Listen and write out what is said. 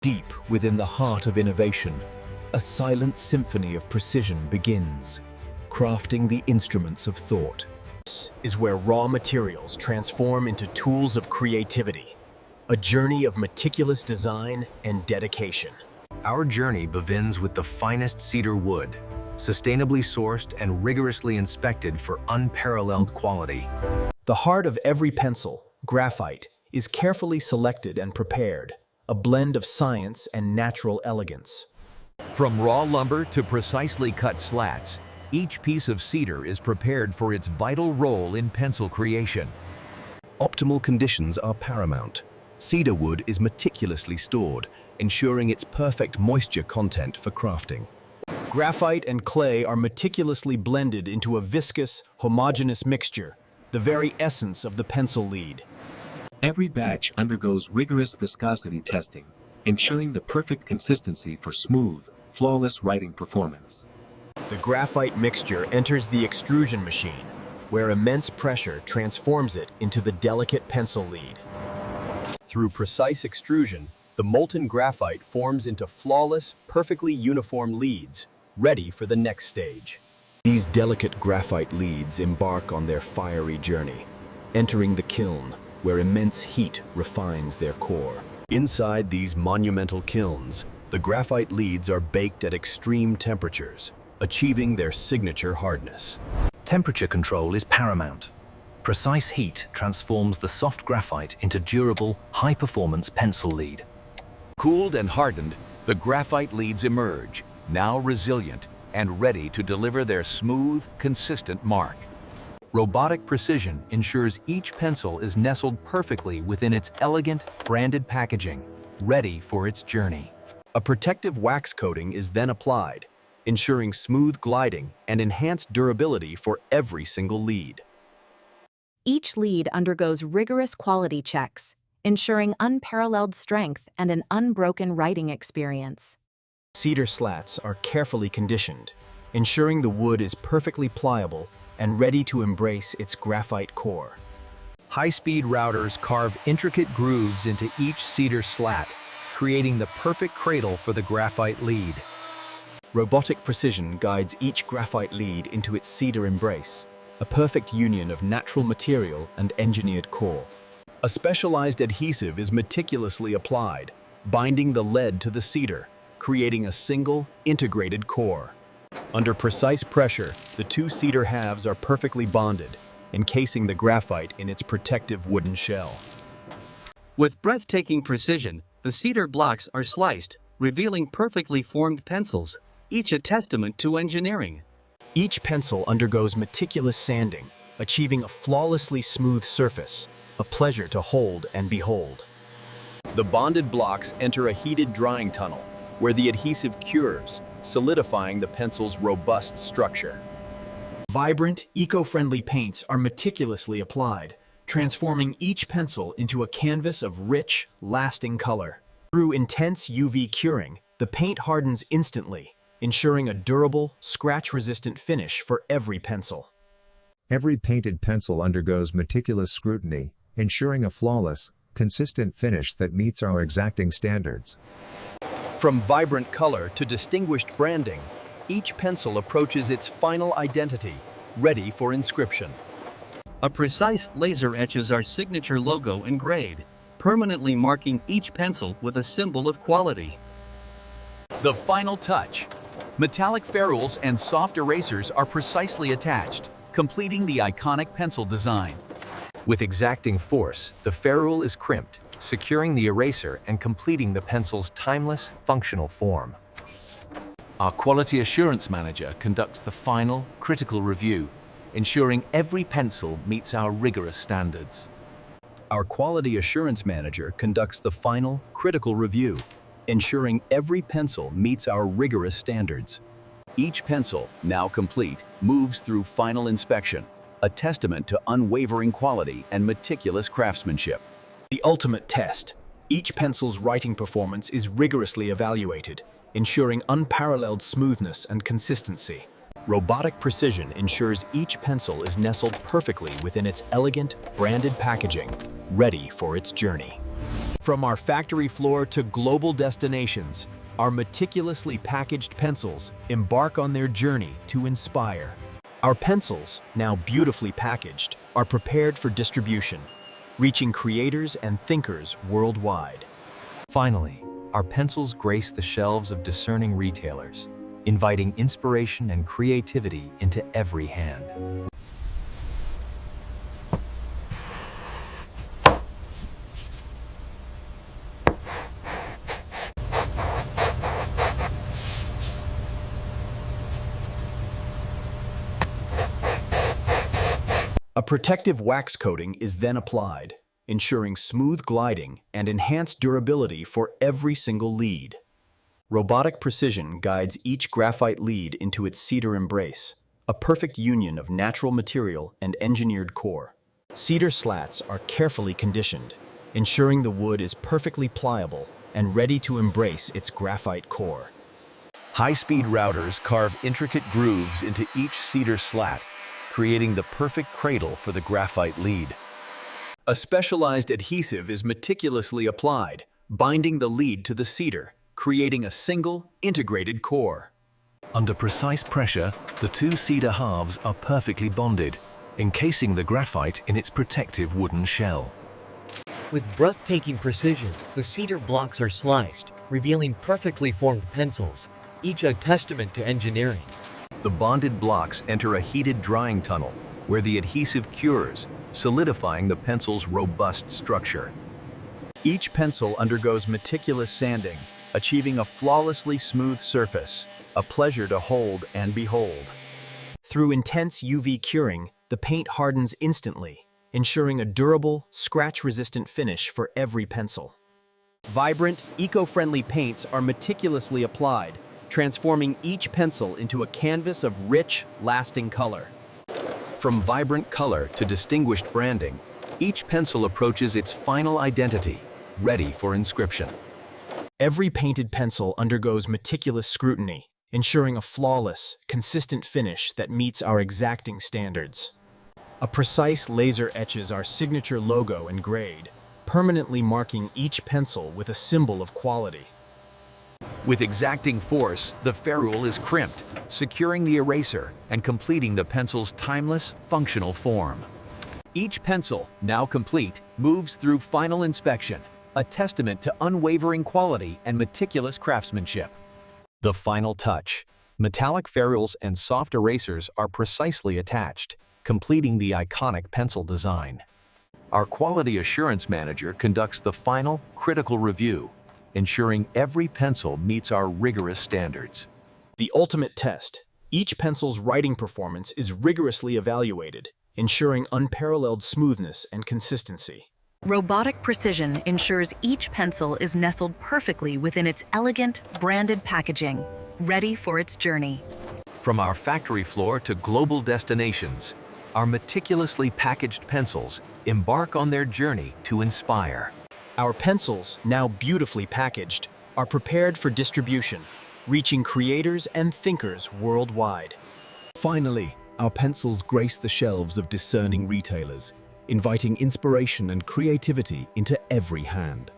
Deep within the heart of innovation, a silent symphony of precision begins, crafting the instruments of thought. This is where raw materials transform into tools of creativity, a journey of meticulous design and dedication. Our journey begins with the finest cedar wood, sustainably sourced and rigorously inspected for unparalleled quality. The heart of every pencil, graphite, is carefully selected and prepared, a blend of science and natural elegance. From raw lumber to precisely cut slats, each piece of cedar is prepared for its vital role in pencil creation. Optimal conditions are paramount. Cedar wood is meticulously stored, ensuring its perfect moisture content for crafting. Graphite and clay are meticulously blended into a viscous, homogeneous mixture, the very essence of the pencil lead. Every batch undergoes rigorous viscosity testing, ensuring the perfect consistency for smooth, flawless writing performance. The graphite mixture enters the extrusion machine, where immense pressure transforms it into the delicate pencil lead. Through precise extrusion, the molten graphite forms into flawless, perfectly uniform leads, ready for the next stage. These delicate graphite leads embark on their fiery journey, entering the kiln, where immense heat refines their core. Inside these monumental kilns, the graphite leads are baked at extreme temperatures, achieving their signature hardness. Temperature control is paramount. Precise heat transforms the soft graphite into durable, high-performance pencil lead. Cooled and hardened, the graphite leads emerge, now resilient and ready to deliver their smooth, consistent mark. Robotic precision ensures each pencil is nestled perfectly within its elegant, branded packaging, ready for its journey. A protective wax coating is then applied, ensuring smooth gliding and enhanced durability for every single lead. Each lead undergoes rigorous quality checks, ensuring unparalleled strength and an unbroken writing experience. Cedar slats are carefully conditioned, ensuring the wood is perfectly pliable and ready to embrace its graphite core. High-speed routers carve intricate grooves into each cedar slat, creating the perfect cradle for the graphite lead. Robotic precision guides each graphite lead into its cedar embrace, a perfect union of natural material and engineered core. A specialized adhesive is meticulously applied, binding the lead to the cedar, creating a single, integrated core. Under precise pressure, the two cedar halves are perfectly bonded, encasing the graphite in its protective wooden shell. With breathtaking precision, the cedar blocks are sliced, revealing perfectly formed pencils, each a testament to engineering. Each pencil undergoes meticulous sanding, achieving a flawlessly smooth surface, a pleasure to hold and behold. The bonded blocks enter a heated drying tunnel, where the adhesive cures, solidifying the pencil's robust structure. Vibrant, eco-friendly paints are meticulously applied, transforming each pencil into a canvas of rich, lasting color. Through intense UV curing, the paint hardens instantly, ensuring a durable, scratch-resistant finish for every pencil. Every painted pencil undergoes meticulous scrutiny, ensuring a flawless, consistent finish that meets our exacting standards. From vibrant color to distinguished branding, each pencil approaches its final identity, ready for inscription. A precise laser etches our signature logo and grade, permanently marking each pencil with a symbol of quality. The final touch. Metallic ferrules and soft erasers are precisely attached, completing the iconic pencil design. With exacting force, the ferrule is crimped, securing the eraser and completing the pencil's timeless, functional form. Our quality assurance manager conducts the final, critical review, ensuring every pencil meets our rigorous standards. Our quality assurance manager conducts the final, critical review, ensuring every pencil meets our rigorous standards. Each pencil, now complete, moves through final inspection, a testament to unwavering quality and meticulous craftsmanship. The ultimate test. Each pencil's writing performance is rigorously evaluated, ensuring unparalleled smoothness and consistency. Robotic precision ensures each pencil is nestled perfectly within its elegant, branded packaging, ready for its journey. From our factory floor to global destinations, our meticulously packaged pencils embark on their journey to inspire. Our pencils, now beautifully packaged, are prepared for distribution, reaching creators and thinkers worldwide. Finally, our pencils grace the shelves of discerning retailers, inviting inspiration and creativity into every hand. A protective wax coating is then applied, ensuring smooth gliding and enhanced durability for every single lead. Robotic precision guides each graphite lead into its cedar embrace, a perfect union of natural material and engineered core. Cedar slats are carefully conditioned, ensuring the wood is perfectly pliable and ready to embrace its graphite core. High-speed routers carve intricate grooves into each cedar slat, creating the perfect cradle for the graphite lead. A specialized adhesive is meticulously applied, binding the lead to the cedar, creating a single, integrated core. Under precise pressure, the two cedar halves are perfectly bonded, encasing the graphite in its protective wooden shell. With breathtaking precision, the cedar blocks are sliced, revealing perfectly formed pencils, each a testament to engineering. The bonded blocks enter a heated drying tunnel, where the adhesive cures, solidifying the pencil's robust structure. Each pencil undergoes meticulous sanding, achieving a flawlessly smooth surface, a pleasure to hold and behold. Through intense UV curing, the paint hardens instantly, ensuring a durable, scratch-resistant finish for every pencil. Vibrant, eco-friendly paints are meticulously applied, transforming each pencil into a canvas of rich, lasting color. From vibrant color to distinguished branding, each pencil approaches its final identity, ready for inscription. Every painted pencil undergoes meticulous scrutiny, ensuring a flawless, consistent finish that meets our exacting standards. A precise laser etches our signature logo and grade, permanently marking each pencil with a symbol of quality. With exacting force, the ferrule is crimped, securing the eraser and completing the pencil's timeless, functional form. Each pencil, now complete, moves through final inspection, a testament to unwavering quality and meticulous craftsmanship. The final touch. Metallic ferrules and soft erasers are precisely attached, completing the iconic pencil design. Our quality assurance manager conducts the final, critical review, ensuring every pencil meets our rigorous standards. The ultimate test. Each pencil's writing performance is rigorously evaluated, ensuring unparalleled smoothness and consistency. Robotic precision ensures each pencil is nestled perfectly within its elegant, branded packaging, ready for its journey. From our factory floor to global destinations, our meticulously packaged pencils embark on their journey to inspire. Our pencils, now beautifully packaged, are prepared for distribution, reaching creators and thinkers worldwide. Finally, our pencils grace the shelves of discerning retailers, inviting inspiration and creativity into every hand.